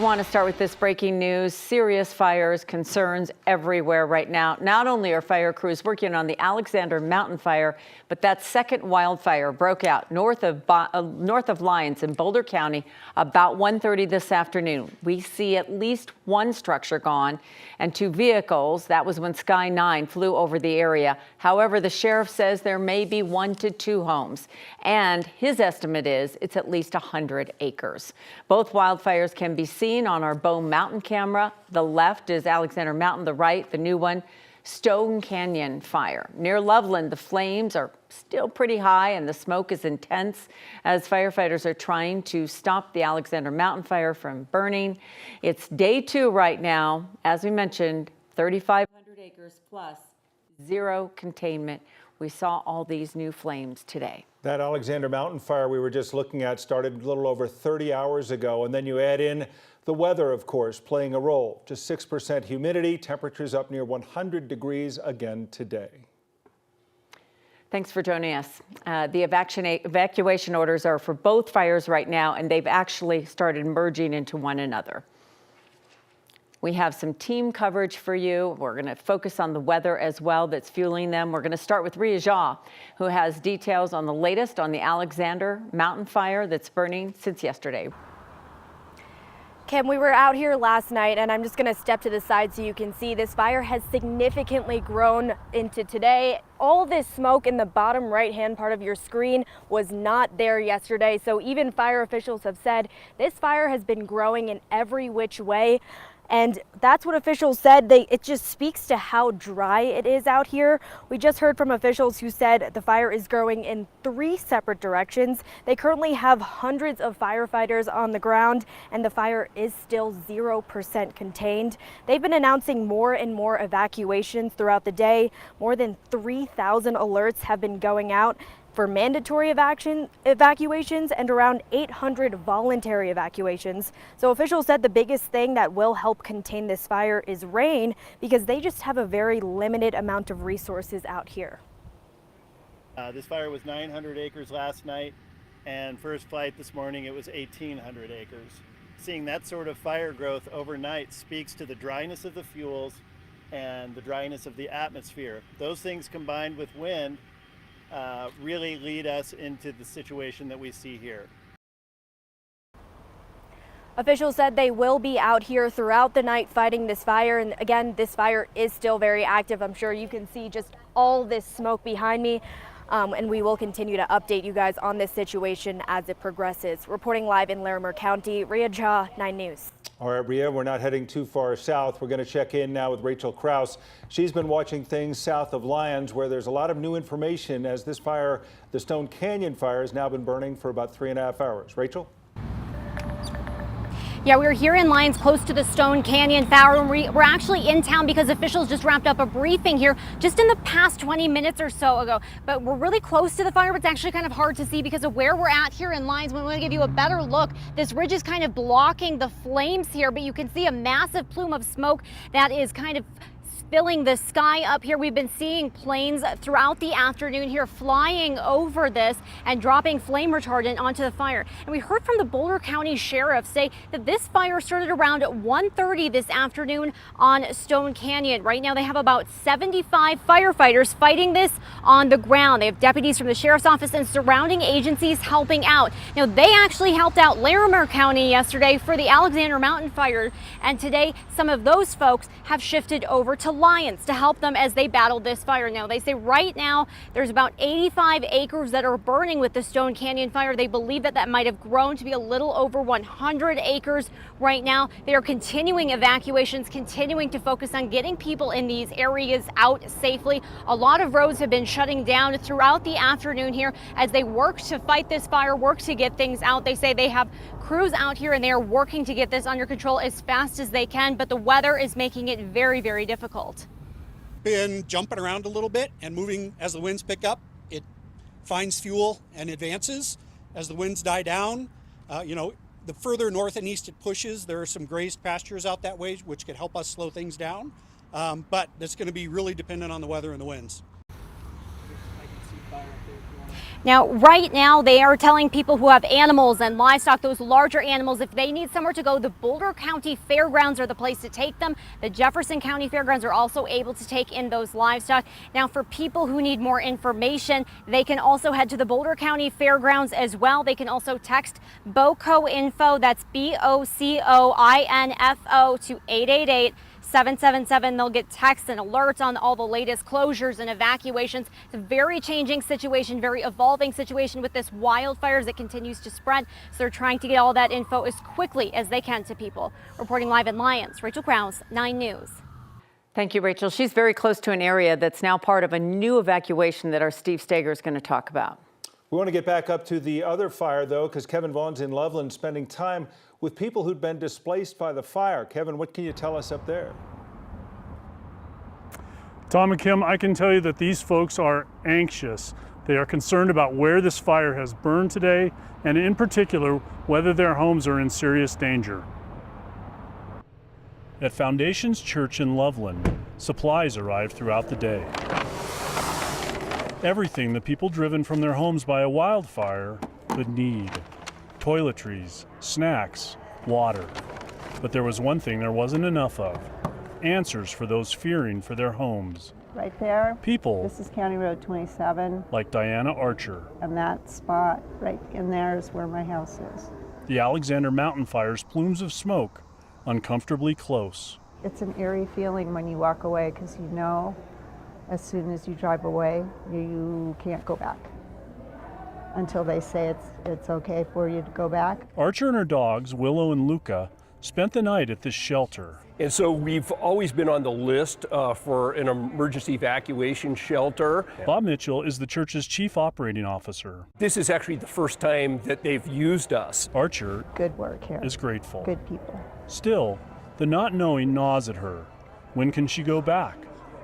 I want to start with this breaking news. Serious fires, concerns everywhere right now. Not only are fire crews working on the Alexander Mountain fire, but that second wildfire broke out north of Lyons in Boulder County about 1:30 this afternoon. We see at least one structure gone and two vehicles. That was when Sky 9 flew over the area. However, the sheriff says there may be 1 to 2 homes, and his estimate is it's at least 100 acres. Both wildfires can be seen on our Bow Mountain camera. The left is Alexander Mountain, the right, the new one, Stone Canyon fire. Near Loveland, the flames are still pretty high and the smoke is intense as firefighters are trying to stop the Alexander Mountain fire from burning. It's day 2 right now. As we mentioned, 3,500 acres plus zero containment. We saw all these new flames today. That Alexander Mountain fire we were just looking at started a little over 30 hours ago, and then you add in the weather, of course, playing a role. Just 6% humidity, temperatures up near 100 degrees again today. Thanks for joining us. The evacuation orders are for both fires right now, and they've actually started merging into one another. We have some team coverage for you. We're going to focus on the weather as well that's fueling them. We're going to start with Ria Jha, who has details on the latest on the Alexander Mountain fire that's burning since yesterday. Kim, we were out here last night, and I'm just going to step to the side so you can see this fire has significantly grown into today. All this smoke in the bottom right-hand part of your screen was not there yesterday, so even fire officials have said this fire has been growing in every which way. And that's what officials said. It just speaks to how dry it is out here. We just heard from officials who said the fire is growing in 3 separate directions. They currently have hundreds of firefighters on the ground, and the fire is still 0% contained. They've been announcing more and more evacuations throughout the day. More than 3,000 alerts have been going out for mandatory evacuations and around 800 voluntary evacuations. So officials said the biggest thing that will help contain this fire is rain, because they just have a very limited amount of resources out here. This fire was 900 acres last night, and first flight this morning it was 1,800 acres. Seeing that sort of fire growth overnight speaks to the dryness of the fuels and the dryness of the atmosphere. Those things combined with wind really lead us into the situation that we see here. Officials said they will be out here throughout the night fighting this fire. And again, this fire is still very active. I'm sure you can see just all this smoke behind me. And we will continue to update you guys on this situation as it progresses. Reporting live in Larimer County, Ria Jha, 9 News. All right, Ria, we're not heading too far south. We're going to check in now with Rachel Kraus. She's been watching things south of Lyons, where there's a lot of new information as this fire, the Stone Canyon fire, has now been burning for about 3.5 hours. Rachel? Yeah, we're here in Lyons close to the Stone Canyon fire, and we're actually in town because officials just wrapped up a briefing here just in the past 20 minutes or so ago. But we're really close to the fire, but it's actually kind of hard to see because of where we're at here in Lyons. We want to give you a better look. This ridge is kind of blocking the flames here, but you can see a massive plume of smoke that is kind of filling the sky up here. We've been seeing planes throughout the afternoon here flying over this and dropping flame retardant onto the fire. And we heard from the Boulder County Sheriff say that this fire started around 1:30 this afternoon on Stone Canyon. Right now they have about 75 firefighters fighting this on the ground. They have deputies from the Sheriff's Office and surrounding agencies helping out. Now they actually helped out Larimer County yesterday for the Alexander Mountain fire, and today some of those folks have shifted over to Lyons to help them as they battle this fire. Now they say right now there's about 85 acres that are burning with the Stone Canyon fire. They believe that might have grown to be a little over 100 acres right now. They are continuing evacuations, continuing to focus on getting people in these areas out safely. A lot of roads have been shutting down throughout the afternoon here as they work to fight this fire, work to get things out. They say they have crews out here and they are working to get this under control as fast as they can, but the weather is making it very, very difficult. Been jumping around a little bit and moving as the winds pick up. It finds fuel and advances. As the winds die down, the further north and east it pushes, there are some grazed pastures out that way, which could help us slow things down. But it's going to be really dependent on the weather and the winds. Now, right now, they are telling people who have animals and livestock, those larger animals, if they need somewhere to go, the Boulder County Fairgrounds are the place to take them. The Jefferson County Fairgrounds are also able to take in those livestock. Now, for people who need more information, they can also head to the Boulder County Fairgrounds as well. They can also text BOCO info, that's BOCOINFO, to 888-777. They'll get texts and alerts on all the latest closures and evacuations. It's a very changing situation, very evolving situation with this wildfires that continues to spread. So they're trying to get all that info as quickly as they can to people. Reporting live in Lyons, Rachel Krause, 9 News. Thank you, Rachel. She's very close to an area that's now part of a new evacuation that our Steve Stager is going to talk about. We want to get back up to the other fire, though, because Kevin Vaughn's in Loveland spending time with people who'd been displaced by the fire. Kevin, what can you tell us up there? Tom and Kim, I can tell you that these folks are anxious. They are concerned about where this fire has burned today, and in particular, whether their homes are in serious danger. At Foundations Church in Loveland, supplies arrived throughout the day. Everything the people driven from their homes by a wildfire would need. Toiletries, snacks, water. But there was one thing there wasn't enough of. Answers for those fearing for their homes. Right there, People this is County Road 27, like Diana Archer. and that spot right in there is where my house is. The Alexander Mountain Fire's plumes of smoke, uncomfortably close. It's an eerie feeling when you walk away because you know as soon as you drive away, you can't go back until they say it's okay for you to go back. Archer and her dogs, Willow and Luca, spent the night at this shelter. And so we've always been on the list for an emergency evacuation shelter. Bob Mitchell is the church's chief operating officer. This is actually the first time that they've used us. Archer Good work here. is grateful. Good people. Still, the not knowing gnaws at her. When can she go back?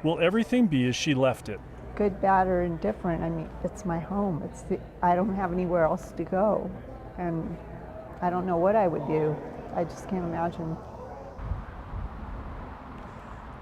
Will everything be as she left it? Good, bad, or indifferent. I mean, it's my home. I don't have anywhere else to go. And I don't know what I would do. I just can't imagine.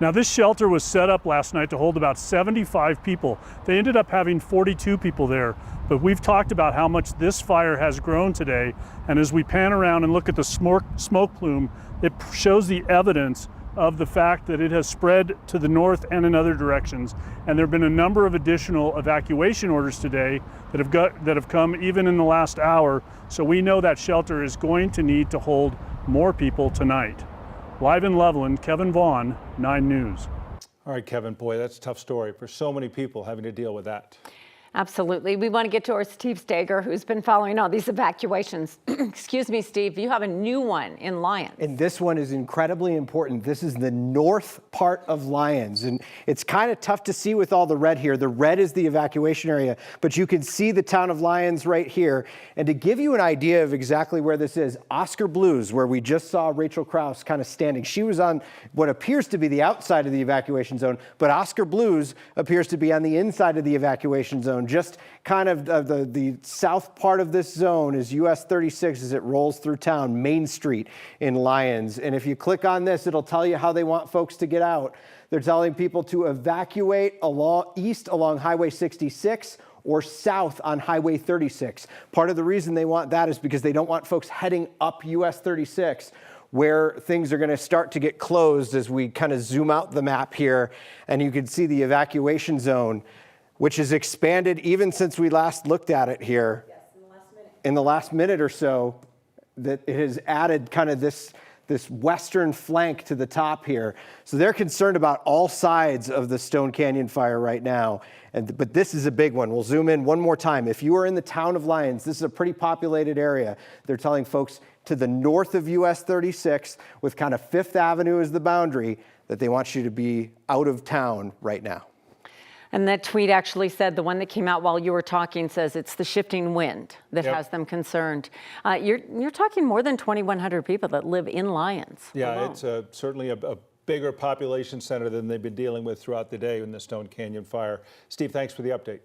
Now, this shelter was set up last night to hold about 75 people. They ended up having 42 people there, but we've talked about how much this fire has grown today, and as we pan around and look at the smoke plume, it shows the evidence of the fact that it has spread to the north and in other directions. And there have been a number of additional evacuation orders today that have come even in the last hour, so we know that shelter is going to need to hold more people tonight. Live in Loveland, Kevin Vaughn, 9 News. All right, Kevin, boy, that's a tough story for so many people having to deal with that. Absolutely. We want to get to our Steve Stager, who's been following all these evacuations. Excuse me, Steve, you have a new one in Lyons. And this one is incredibly important. This is the north part of Lyons. And it's kind of tough to see with all the red here. The red is the evacuation area, but you can see the town of Lyons right here. And to give you an idea of exactly where this is, Oscar Blues, where we just saw Rachel Krause kind of standing, she was on what appears to be the outside of the evacuation zone, but Oscar Blues appears to be on the inside of the evacuation zone. Just kind of the south part of this zone is US 36 as it rolls through town, Main Street in Lyons. And if you click on this, it'll tell you how they want folks to get out. They're telling people to evacuate east along Highway 66 or south on Highway 36. Part of the reason they want that is because they don't want folks heading up US 36 where things are going to start to get closed as we kind of zoom out the map here. And you can see the evacuation zone, which has expanded even since we last looked at it here. Yes, in the last minute or so, that it has added kind of this western flank to the top here. So they're concerned about all sides of the Stone Canyon fire right now. But this is a big one. We'll zoom in one more time. If you are in the town of Lyons, this is a pretty populated area. They're telling folks to the north of US 36 with kind of Fifth Avenue as the boundary that they want you to be out of town right now. And that tweet actually said, the one that came out while you were talking says it's the shifting wind that has them concerned. You're talking more than 2,100 people that live in Lyons. Yeah, alone. it's certainly a bigger population center than they've been dealing with throughout the day in the Stone Canyon fire. Steve, thanks for the update.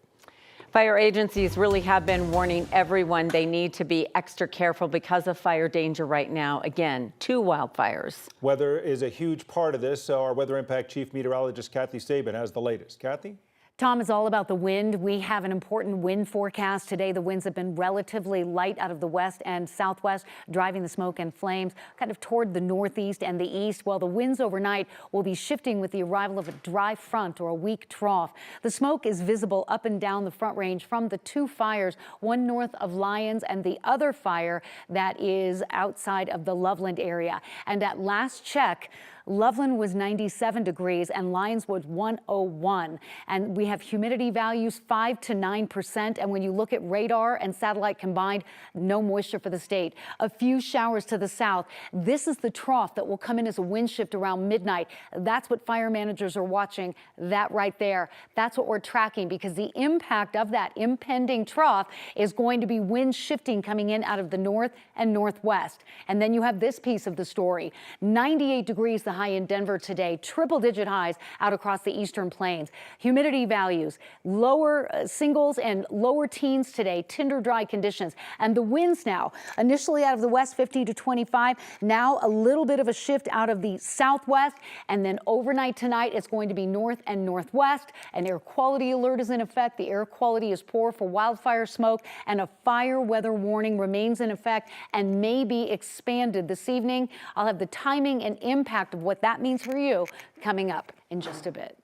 Fire agencies really have been warning everyone they need to be extra careful because of fire danger right now. Again, 2 wildfires. Weather is a huge part of this. So our Weather Impact Chief Meteorologist Kathy Sabin has the latest. Kathy? Tom, is all about the wind. We have an important wind forecast today. The winds have been relatively light out of the west and southwest, driving the smoke and flames kind of toward the northeast and the east, while the winds overnight will be shifting with the arrival of a dry front or a weak trough. The smoke is visible up and down the Front Range from the two fires, one north of Lyons and the other fire that is outside of the Loveland area. And at last check, Loveland was 97 degrees and Lyons was 101. And we have humidity values 5 to 9%. And when you look at radar and satellite combined, no moisture for the state. A few showers to the south. This is the trough that will come in as a wind shift around midnight. That's what fire managers are watching, that right there. That's what we're tracking, because the impact of that impending trough is going to be wind shifting coming in out of the north and northwest. And then you have this piece of the story. 98 degrees the high in Denver today, triple-digit highs out across the eastern plains. Humidity values, lower singles and lower teens today, tinder dry conditions. And the winds now, initially out of the west, 50 to 25, now a little bit of a shift out of the southwest. And then overnight tonight, it's going to be north and northwest. An air quality alert is in effect. The air quality is poor for wildfire smoke, and a fire weather warning remains in effect and may be expanded this evening. I'll have the timing and impact of what that means for you coming up in just a bit.